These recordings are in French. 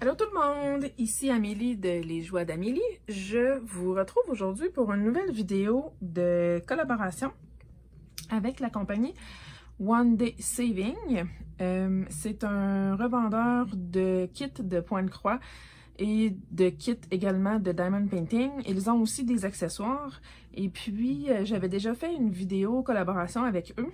Allô tout le monde, ici Amélie de Les Joies d'Amélie. Je vous retrouve aujourd'hui pour une nouvelle vidéo de collaboration avec la compagnie One Day Saving. C'est un revendeur de kits de points de croix et de kits également de diamond painting. Ils ont aussi des accessoires. Et puis, j'avais déjà fait une vidéo collaboration avec eux.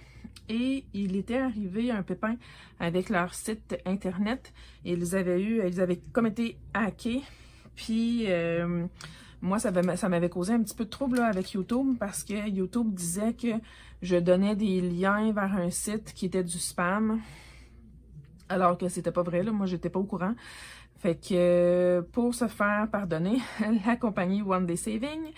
Et il était arrivé un pépin avec leur site internet. Ils avaient comme été hackés. Puis, moi, ça m'avait causé un petit peu de trouble là, avec YouTube parce que YouTube disait que je donnais des liens vers un site qui était du spam. Alors que c'était pas vrai, là. Moi, j'étais pas au courant. Fait que pour se faire pardonner, la compagnie One Day Saving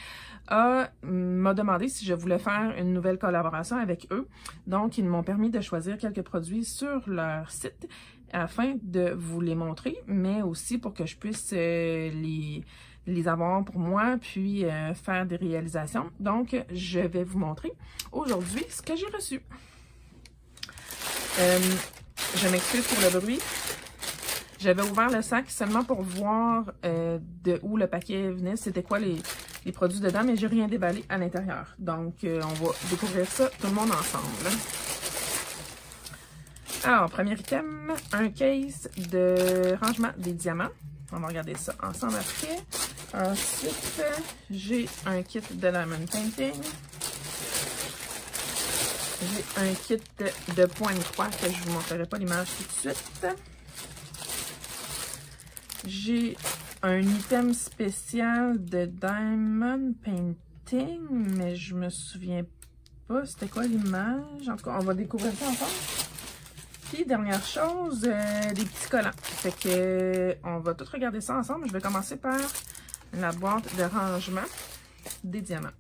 m'a demandé si je voulais faire une nouvelle collaboration avec eux. Donc, ils m'ont permis de choisir quelques produits sur leur site afin de vous les montrer, mais aussi pour que je puisse les avoir pour moi, puis faire des réalisations. Donc, je vais vous montrer aujourd'hui ce que j'ai reçu. Je m'excuse pour le bruit. J'avais ouvert le sac seulement pour voir de où le paquet venait, c'était quoi les produits dedans, mais j'ai rien déballé à l'intérieur. Donc, on va découvrir ça tout le monde ensemble. Alors, premier item, un case de rangement des diamants. On va regarder ça ensemble après. Ensuite, j'ai un kit de diamond painting. J'ai un kit de points de croix que je ne vous montrerai pas l'image tout de suite. J'ai un item spécial de diamond painting, mais je me souviens pas c'était quoi l'image. En tout cas, on va découvrir ça ensemble. Puis, dernière chose, des petits collants. Fait que on va tout regarder ça ensemble. Je vais commencer par la boîte de rangement des diamants.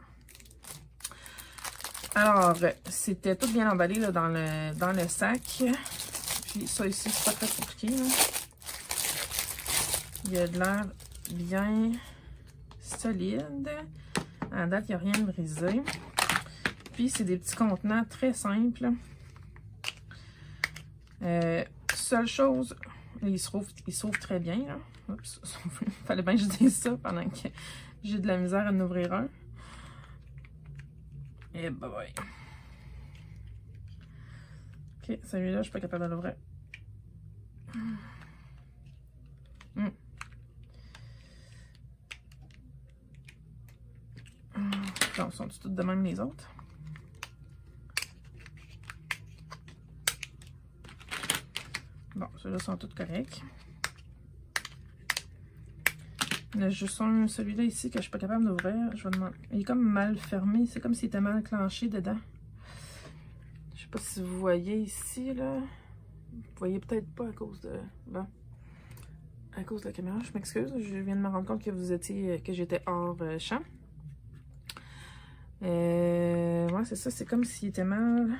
Alors, c'était tout bien emballé là, dans le sac. Puis ça ici, c'est pas très compliqué. Là. Il y a de l'air bien solide. À date, il n'y a rien de brisé. Puis, c'est des petits contenants très simples. Seule chose, ils s'ouvrent très bien. Là. Oups, il fallait bien que je dise ça pendant que j'ai de la misère à en ouvrir un. Et bah ouais. Ok, celui-là, je suis pas capable de l'ouvrir. Donc, sont toutes de même les autres. Bon, ceux-là sont tous corrects. Il y en a juste celui-là ici que je suis pas capable d'ouvrir. Je vais demander. Il est comme mal fermé. C'est comme s'il était mal clenché dedans. Je sais pas si vous voyez ici, là. Vous voyez peut-être pas à cause de. Bon. À cause de la caméra, je m'excuse. Je viens de me rendre compte que j'étais hors champ. Ouais, c'est ça, c'est comme s'il était mal.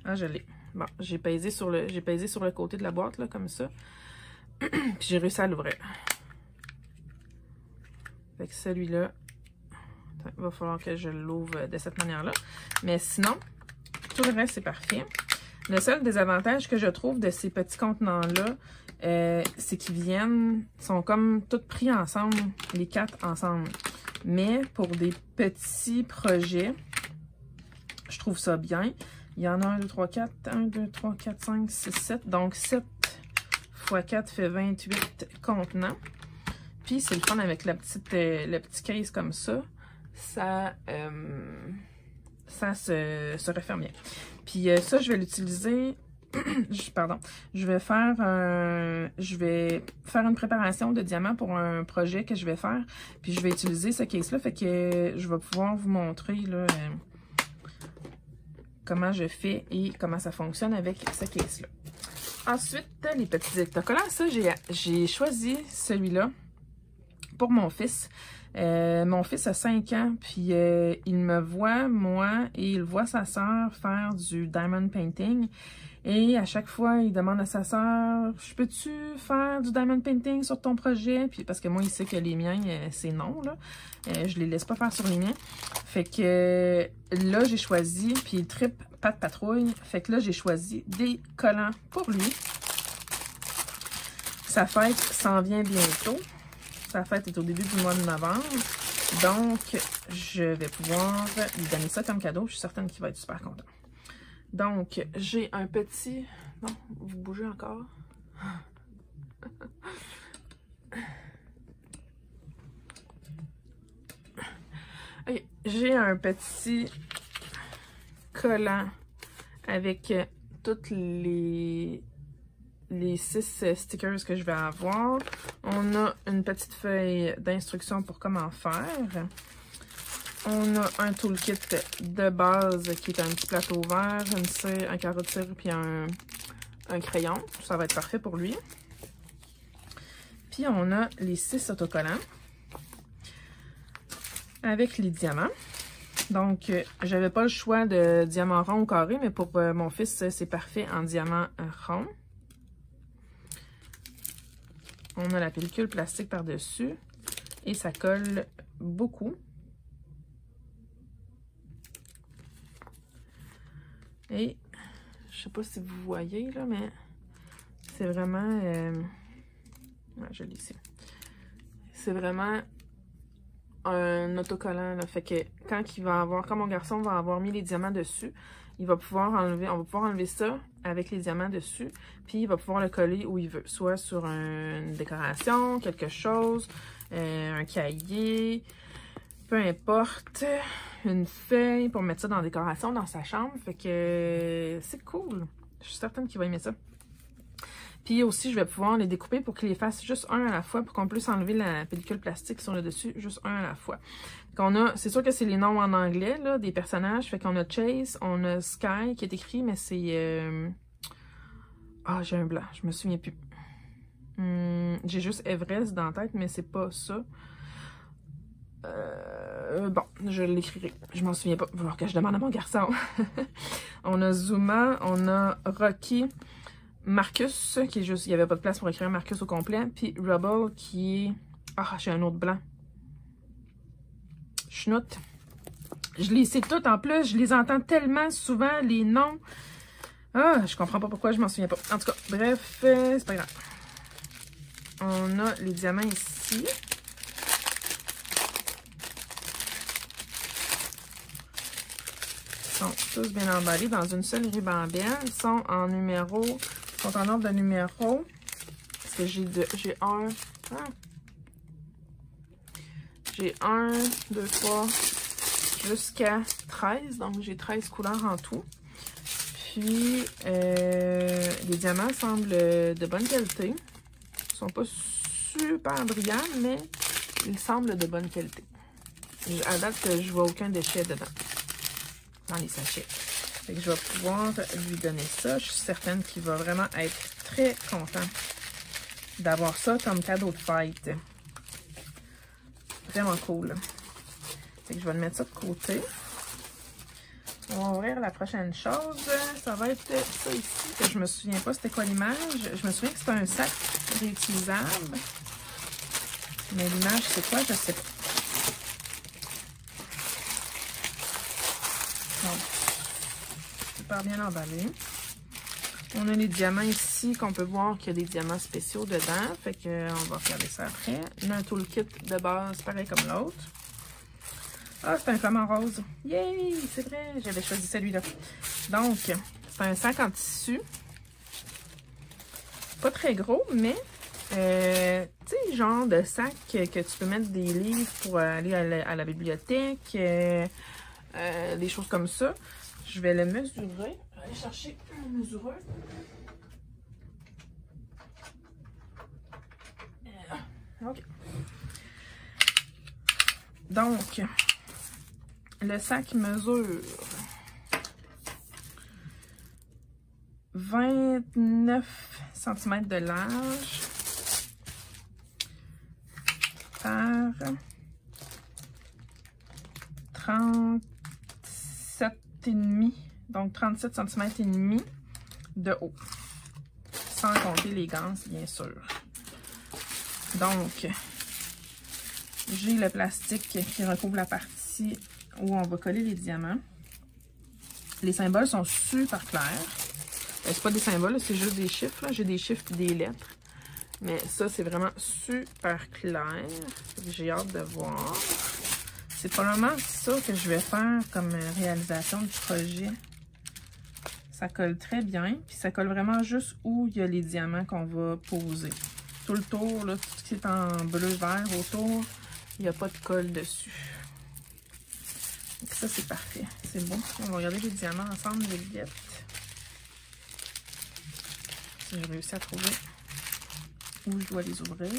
Ah, je l'ai. Bon, j'ai pesé sur le côté de la boîte, là, comme ça. Puis j'ai réussi à l'ouvrir. Fait que celui-là, il va falloir que je l'ouvre de cette manière-là. Mais sinon, tout le reste, c'est parfait. Le seul désavantage que je trouve de ces petits contenants-là, c'est qu'ils sont comme tous pris ensemble, les 4 ensemble. Mais pour des petits projets, je trouve ça bien. Il y en a 1, 2, 3, 4, 1, 2, 3, 4, 5, 6, 7. Donc 7 x 4 fait 28 contenants. Puis c'est le fun avec le petit case comme ça. Ça se referme bien. Puis ça, je vais l'utiliser. Pardon. Je vais faire une préparation de diamants pour un projet que je vais faire. Puis je vais utiliser ce case-là. Fait que je vais pouvoir vous montrer là, comment je fais et comment ça fonctionne avec ce case-là. Ensuite, les petits autocollants. Ça, j'ai choisi celui-là pour mon fils. Mon fils a 5 ans, puis il me voit, moi, et il voit sa sœur faire du diamond painting. Et à chaque fois, il demande à sa sœur, « Peux-tu faire du diamond painting sur ton projet? » Puis parce que moi, il sait que les miens, c'est non, là. Je les laisse pas faire sur les miens. Fait que là, j'ai choisi, puis il trippe pas de patrouille. Fait que là, j'ai choisi des collants pour lui. sa fête s'en vient bientôt. Sa fête est au début du mois de novembre. Donc, je vais pouvoir lui donner ça comme cadeau. Je suis certaine qu'il va être super content. Donc, j'ai un petit... Non, vous bougez encore. Okay, j'ai un petit collant avec toutes les 6 stickers que je vais avoir. On a une petite feuille d'instructions pour comment faire. On a un toolkit de base qui est un petit plateau vert, une cire, un carreau de cire puis un crayon. Ça va être parfait pour lui. Puis on a les 6 autocollants avec les diamants. Donc, j'avais pas le choix de diamant rond ou carré, mais pour mon fils, c'est parfait en diamant rond. On a la pellicule plastique par-dessus et ça colle beaucoup. Et je sais pas si vous voyez là, mais c'est vraiment... ouais, je l'ai ici. C'est vraiment un autocollant là. Fait que quand il va avoir, quand mon garçon va avoir mis les diamants dessus, il va pouvoir enlever, on va pouvoir enlever ça avec les diamants dessus, puis il va pouvoir le coller où il veut, soit sur une décoration, quelque chose, un cahier, peu importe, une feuille pour mettre ça dans la décoration dans sa chambre. Fait que c'est cool. Je suis certaine qu'il va aimer ça. Puis aussi, je vais pouvoir les découper pour qu'il les fasse juste un à la fois, pour qu'on puisse enlever la pellicule plastique sur le dessus, juste un à la fois. C'est sûr que c'est les noms en anglais, là, des personnages. Fait qu'on a Chase, on a Sky qui est écrit, mais c'est... Ah, j'ai un blanc, je me souviens plus. J'ai juste Everest dans la tête, mais c'est pas ça. Bon, je l'écrirai. Je m'en souviens pas. Il va falloir que je demande à mon garçon. On a Zuma, on a Rocky, Marcus, qui est juste... Il n'y avait pas de place pour écrire Marcus au complet. Puis Rubble, qui est... Ah, j'ai un autre blanc. Schnout. Je les sais toutes en plus. Je les entends tellement souvent, les noms. Ah, je comprends pas pourquoi je m'en souviens pas. En tout cas, bref, c'est pas grave. On a les diamants ici. Ils sont tous bien emballés dans une seule ribambelle. Ils sont en numéro... Ils sont en ordre de numéro. Parce que j'ai un... Ah. J'ai 1, 2, 3, jusqu'à 13. Donc, j'ai 13 couleurs en tout. Puis, les diamants semblent de bonne qualité. Ils sont pas super brillants, mais ils semblent de bonne qualité. À date, je vois aucun déchet dedans, dans les sachets. Fait que je vais pouvoir lui donner ça. Je suis certaine qu'il va vraiment être très content d'avoir ça comme cadeau de fête. Vraiment cool. Fait que je vais le mettre ça de côté. On va ouvrir la prochaine chose. Ça va être ça ici, que je me souviens pas c'était quoi l'image. Je me souviens que c'était un sac réutilisable. Mais l'image, c'est quoi? Je sais pas. Donc, super bien emballé. On a les diamants ici, qu'on peut voir qu'il y a des diamants spéciaux dedans. Fait que on va regarder ça après. On a un toolkit de base, pareil comme l'autre. Ah, c'est un flamant rose. Yay! C'est vrai, j'avais choisi celui-là. Donc, c'est un sac en tissu. Pas très gros, mais... tu sais, genre de sac que tu peux mettre des livres pour aller à la bibliothèque. Des choses comme ça. Je vais le mesurer. Je vais aller chercher un mesureur. OK. Donc, le sac mesure 29 cm de large par 37,5, donc 37 cm et demi de haut, sans compter les ganses, bien sûr. Donc, j'ai le plastique qui recouvre la partie où on va coller les diamants. Les symboles sont super clairs. C'est pas des symboles, c'est juste des chiffres. J'ai des chiffres et des lettres. Mais ça, c'est vraiment super clair. J'ai hâte de voir. C'est probablement ça que je vais faire comme réalisation du projet. Ça colle très bien. Puis ça colle vraiment juste où il y a les diamants qu'on va poser. Tout le tour, là, tout ce qui est en bleu-vert autour, il n'y a pas de colle dessus. Donc ça, c'est parfait. C'est bon. On va regarder les diamants ensemble, les billettes. Si j'ai réussi à trouver où je dois les ouvrir.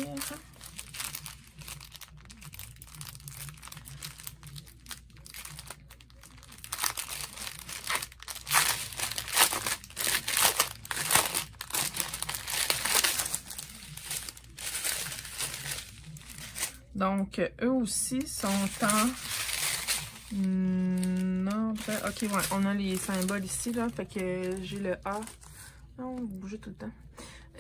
Donc, eux aussi sont en ordre. Ok, ouais, on a les symboles ici, là. Fait que j'ai le A. Non, vous bougez tout le temps.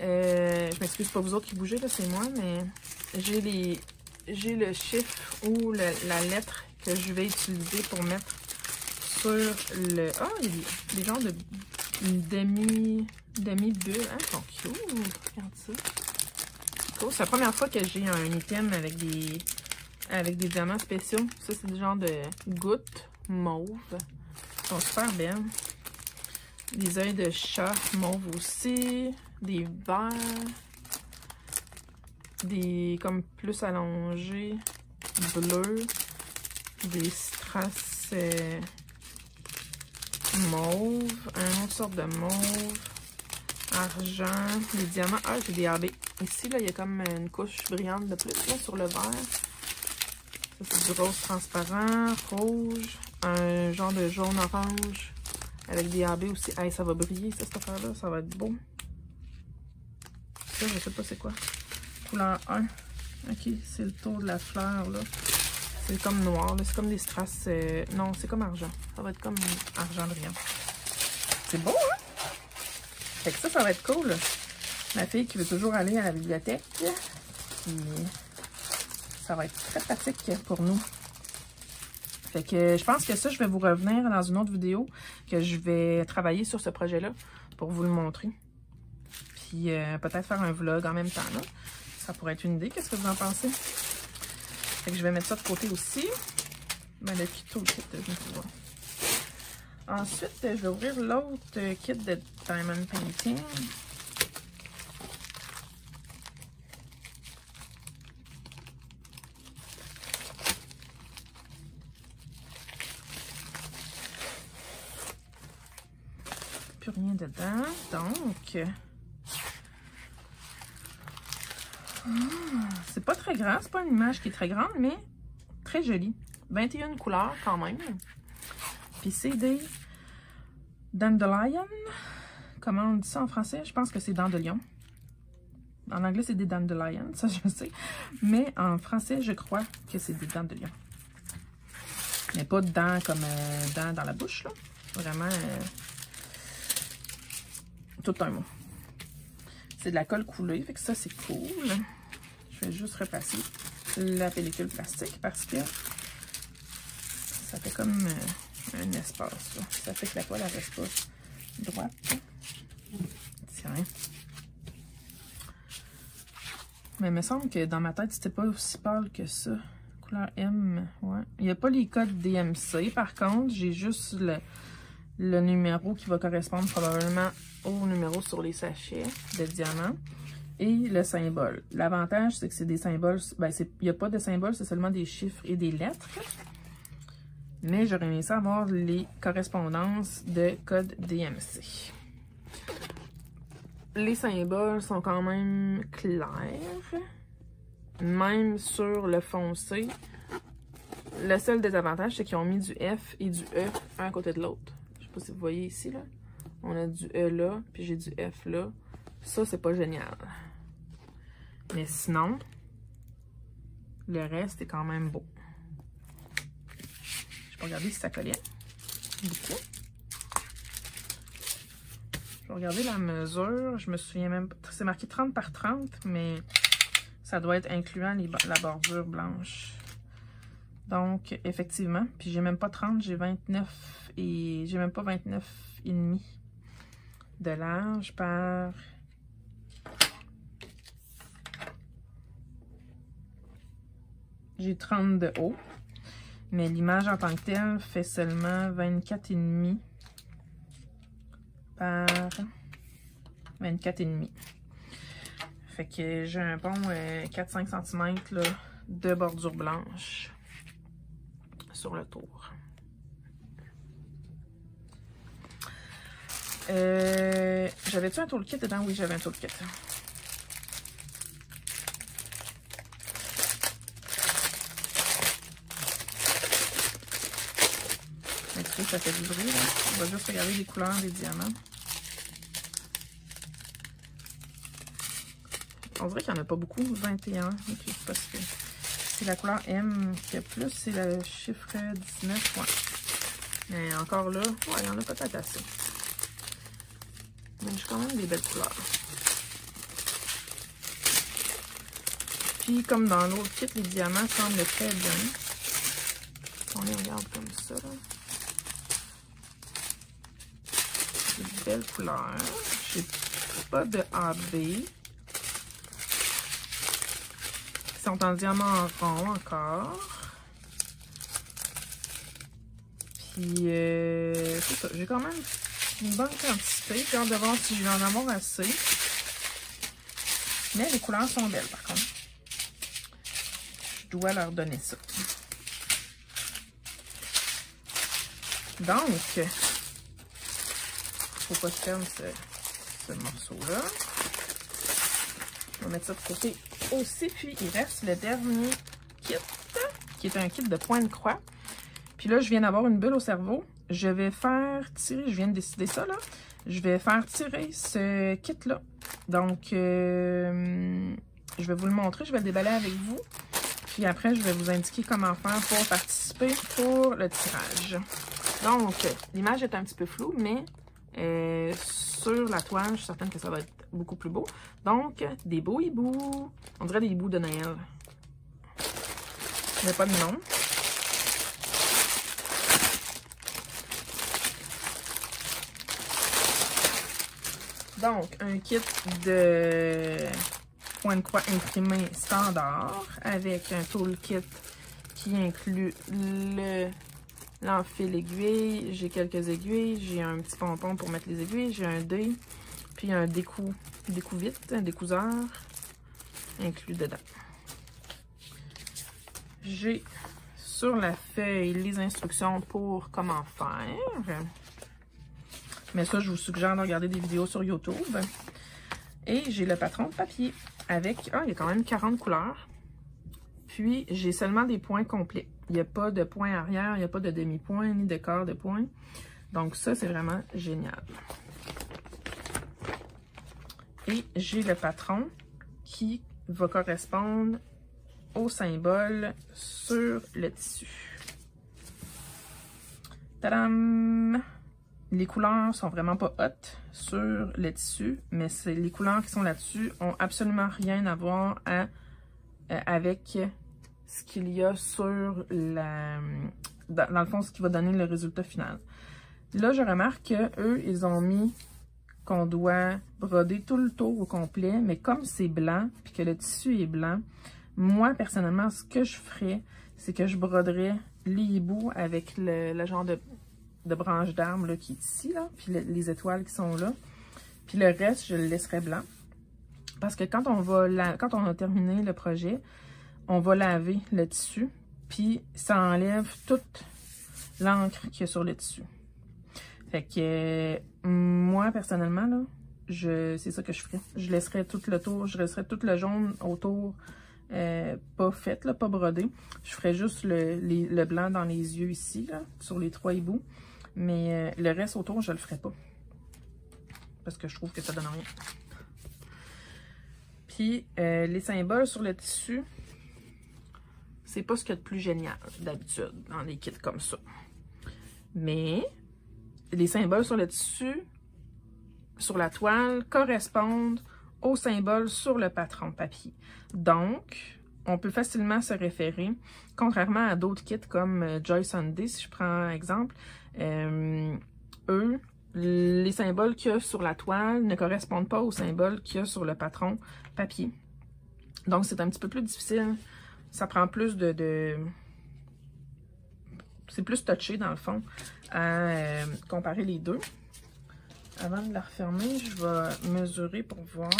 Je m'excuse, pas vous autres qui bougez, là, c'est moi, mais j'ai le chiffre ou la lettre que je vais utiliser pour mettre sur le... Ah, il y a des genres de demi-bulle. Hein, ils sont cute. Regarde ça. Cool. C'est la première fois que j'ai un item avec des diamants spéciaux. Ça, c'est des genres de gouttes mauves. Ils sont super belles. Des œils de chat mauve aussi. Des verres. Des comme plus allongés. Bleus. Des strass mauve. Une autre sorte de mauve. Argent. Des diamants. Ah, j'ai des AB. Ici, là, il y a comme une couche brillante de plus là, sur le vert. Ça, c'est du rose transparent, rouge, un genre de jaune-orange avec des AB aussi. Hey, ça va briller, ça, cette affaire-là. Ça va être beau. Ça, je sais pas c'est quoi. Couleur 1. Ok, c'est le tour de la fleur, là. C'est comme noir, là. C'est comme des strass... non, c'est comme argent. Ça va être comme argent brillant. C'est beau, hein? Fait que ça va être cool. Ma fille qui veut toujours aller à la bibliothèque. Puis ça va être très pratique pour nous. Fait que je pense que ça, je vais vous revenir dans une autre vidéo que je vais travailler sur ce projet-là pour vous le montrer. Puis peut-être faire un vlog en même temps, là. Ça pourrait être une idée. Qu'est-ce que vous en pensez? Fait que je vais mettre ça de côté aussi. Ben, le kit, tout le kit, je vais pouvoir. Ensuite, je vais ouvrir l'autre kit de Diamond Painting. Plus rien dedans. Donc, c'est pas très grand. C'est pas une image qui est très grande, mais très jolie. 21 couleurs quand même. Puis c'est des Dandelion. Comment on dit ça en français? Je pense que c'est dents de lion. En anglais, c'est des Dandelion, ça je sais. Mais en français, je crois que c'est des dents de lion. Mais pas de dents comme dents dans la bouche, là. Vraiment, tout un mot. C'est de la colle coulée, fait que ça, c'est cool. Je vais juste repasser la pellicule plastique parce que ça fait comme... un espace, là. Ça fait que la toile, elle reste pas droite. Tiens. Mais il me semble que dans ma tête, c'était pas aussi pâle que ça. Couleur M, ouais. Il n'y a pas les codes DMC. Par contre, j'ai juste le numéro qui va correspondre probablement au numéro sur les sachets de diamants. Et le symbole. L'avantage, c'est que c'est des symboles... Ben, il n'y a pas de symboles, c'est seulement des chiffres et des lettres. Mais j'aurais aimé ça avoir les correspondances de code DMC. Les symboles sont quand même clairs. Même sur le foncé. Le seul désavantage, c'est qu'ils ont mis du F et du E un à côté de l'autre. Je sais pas si vous voyez ici, là. On a du E là, puis j'ai du F là. Ça, c'est pas génial. Mais sinon, le reste est quand même beau. Je vais regarder si ça collait beaucoup. Je vais regarder la mesure. Je me souviens même pas. C'est marqué 30 par 30, mais ça doit être incluant la bordure blanche. Donc, effectivement. Puis j'ai même pas 30, j'ai 29 et j'ai même pas 29 et demi de large par j'ai 30 de haut. Mais l'image en tant que telle fait seulement 24,5 par 24,5. Fait que j'ai un bon 4-5 cm là, de bordure blanche sur le tour. J'avais-tu un toolkit dedans? Oui, j'avais un toolkit. Ça fait du bruit, là. On va juste regarder les couleurs des diamants. On dirait qu'il n'y en a pas beaucoup, 21. Ok, parce que c'est la couleur M qui a plus, c'est le chiffre 19. Ouais. Mais encore là, ouais, il y en a peut-être assez. Mais j'ai quand même des belles couleurs. Puis, comme dans l'autre kit, les diamants semblent très bien. On les regarde comme ça, là. Belle couleur. J'ai pas de AB. Ils sont en diamant en rond encore. Puis, c'est ça. J'ai quand même une bonne quantité. J'ai hâte de voir si je vais en avoir assez. Mais les couleurs sont belles, par contre. Je dois leur donner ça. Donc, faut pas se perdre ce morceau-là. On va mettre ça de côté aussi. Puis, il reste le dernier kit, qui est un kit de point de croix. Puis là, je viens d'avoir une bulle au cerveau. Je vais faire tirer, je viens de décider ça, là. Je vais faire tirer ce kit-là. Donc, je vais vous le montrer. Je vais le déballer avec vous. Puis après, je vais vous indiquer comment faire pour participer pour le tirage. Donc, l'image est un petit peu floue, mais sur la toile, je suis certaine que ça va être beaucoup plus beau. Donc, des beaux hiboux. On dirait des hiboux de Noël. Il n'y a pas de nom. Donc, un kit de point de croix imprimé standard avec un toolkit qui inclut l'enfil aiguille. J'ai quelques aiguilles, j'ai un petit pompon pour mettre les aiguilles, j'ai un dé, puis un découpe-vite, un découseur inclus dedans. J'ai sur la feuille les instructions pour comment faire. Mais ça, je vous suggère de regarder des vidéos sur YouTube. Et j'ai le patron de papier avec, il y a quand même 40 couleurs. Puis, j'ai seulement des points complets. Il n'y a pas de point arrière, il n'y a pas de demi-point, ni de quart de point. Donc ça, c'est vraiment génial. Et j'ai le patron qui va correspondre au symbole sur le tissu. Tadam! Les couleurs sont vraiment pas hautes sur le tissu, mais les couleurs qui sont là-dessus ont absolument rien à voir avec ce qu'il y a sur la... Dans le fond, ce qui va donner le résultat final. Là, je remarque qu'eux, ils ont mis qu'on doit broder tout le tour au complet, mais comme c'est blanc, puis que le tissu est blanc, moi, personnellement, ce que je ferais, c'est que je broderais les hiboux avec le genre de branche d'arbre qui est ici, là, puis les étoiles qui sont là. Puis le reste, je le laisserai blanc. Parce que quand on a terminé le projet, on va laver le tissu, puis ça enlève toute l'encre qu'il y a sur le tissu. Fait que moi, personnellement, là, c'est ça que je ferais. Je laisserais tout le tour, je laisserais tout le jaune autour pas fait, là, pas brodé. Je ferais juste le blanc dans les yeux ici, là, sur les 3 hiboux. Mais le reste autour, je le ferai pas. Parce que je trouve que ça donne rien. Puis, les symboles sur le tissu, c'est pas ce qu'il y a de plus génial, d'habitude, dans les kits comme ça. Mais, les symboles sur le tissu, sur la toile, correspondent aux symboles sur le patron papier. Donc, on peut facilement se référer, contrairement à d'autres kits comme Joy Sunday, si je prends un exemple, eux, les symboles qu'il y a sur la toile ne correspondent pas aux symboles qu'il y a sur le patron papier. Donc, c'est un petit peu plus difficile ça prend plus c'est plus touché dans le fond à comparer les deux. Avant de la refermer, je vais mesurer pour voir.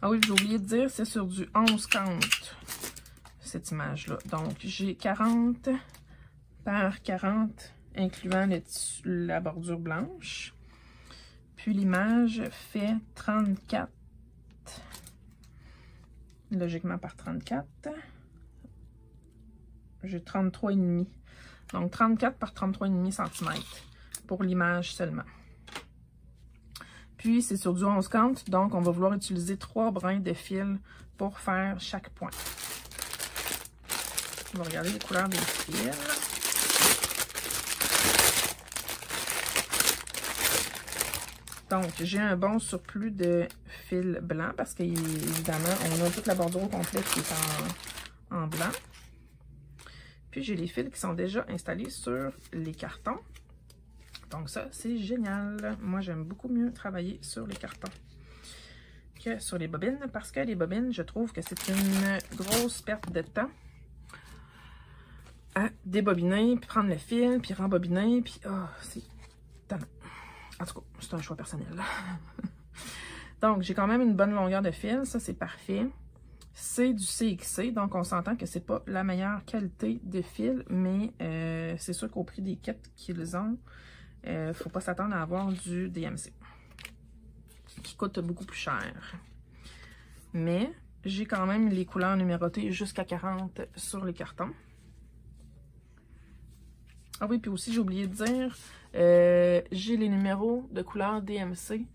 Ah oui, j'ai oublié de dire, c'est sur du 11,50 cette image-là. Donc, j'ai 40 par 40, incluant la bordure blanche. Puis l'image fait 34, logiquement par 34. J'ai 33,5. Donc 34 par 33,5 cm pour l'image seulement. Puis c'est sur du 11,50, donc on va vouloir utiliser 3 brins de fil pour faire chaque point. On va regarder les couleurs des fils. Donc, j'ai un bon surplus de fil blanc parce qu'évidemment, on a toute la bordure au complet qui est en blanc. Puis, j'ai les fils qui sont déjà installés sur les cartons. Donc ça, c'est génial. Moi, j'aime beaucoup mieux travailler sur les cartons que sur les bobines parce que les bobines, je trouve que c'est une grosse perte de temps à débobiner, puis prendre le fil, puis rembobiner, puis c'est tellement. En tout cas, c'est un choix personnel. Donc, j'ai quand même une bonne longueur de fil. Ça, c'est parfait. C'est du CXC, donc on s'entend que c'est pas la meilleure qualité de fil, mais c'est sûr qu'au prix des kits qu'ils ont, faut pas s'attendre à avoir du DMC, qui coûte beaucoup plus cher. Mais j'ai quand même les couleurs numérotées jusqu'à 40 sur les cartons. Ah oui, puis aussi, j'ai oublié de dire, j'ai les numéros de couleur DMC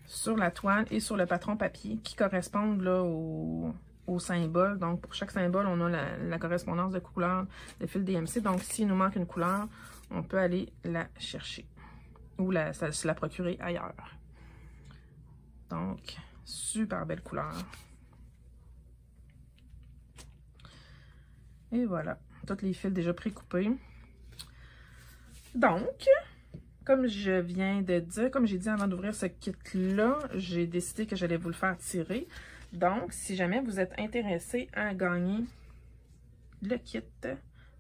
sur la toile et sur le patron papier qui correspondent là au symbole. Donc, pour chaque symbole, on a la correspondance de couleur de fil DMC. Donc, s'il nous manque une couleur, on peut aller la chercher ou se la procurer ailleurs. Donc, super belle couleur. Et voilà, tous les fils déjà précoupés. Donc, comme je viens de dire, comme j'ai dit avant d'ouvrir ce kit-là, j'ai décidé que j'allais vous le faire tirer. Donc, si jamais vous êtes intéressé à gagner le kit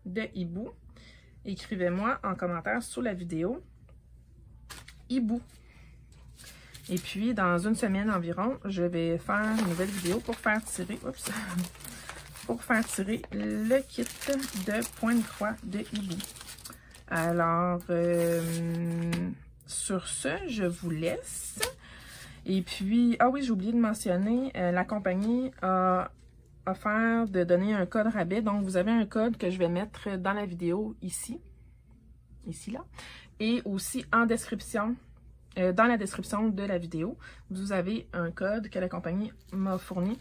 de hibou, écrivez-moi en commentaire sous la vidéo hibou. Et puis, dans une semaine environ, je vais faire une nouvelle vidéo pour faire tirer, pour faire tirer le kit de point de croix de hibou. Alors, sur ce, je vous laisse. Et puis, ah oui, j'ai oublié de mentionner, la compagnie a offert de donner un code rabais. Donc, vous avez un code que je vais mettre dans la vidéo ici, là. Et aussi en description, dans la description de la vidéo, vous avez un code que la compagnie m'a fourni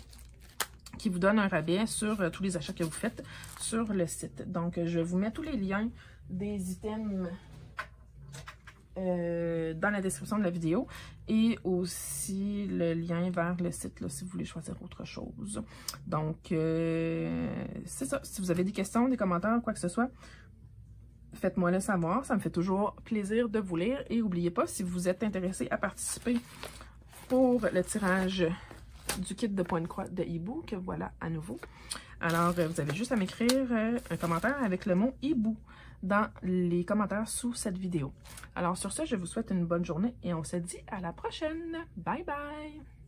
qui vous donne un rabais sur tous les achats que vous faites sur le site. Donc, je vous mets tous les liens des items dans la description de la vidéo et aussi le lien vers le site là, si vous voulez choisir autre chose. Donc, c'est ça. Si vous avez des questions, des commentaires, quoi que ce soit, faites-moi le savoir. Ça me fait toujours plaisir de vous lire. Et n'oubliez pas, si vous êtes intéressé à participer pour le tirage du kit de point de croix de hibou, que voilà à nouveau. Alors, vous avez juste à m'écrire un commentaire avec le mot hibou dans les commentaires sous cette vidéo. Alors sur ce, je vous souhaite une bonne journée et on se dit à la prochaine. Bye bye!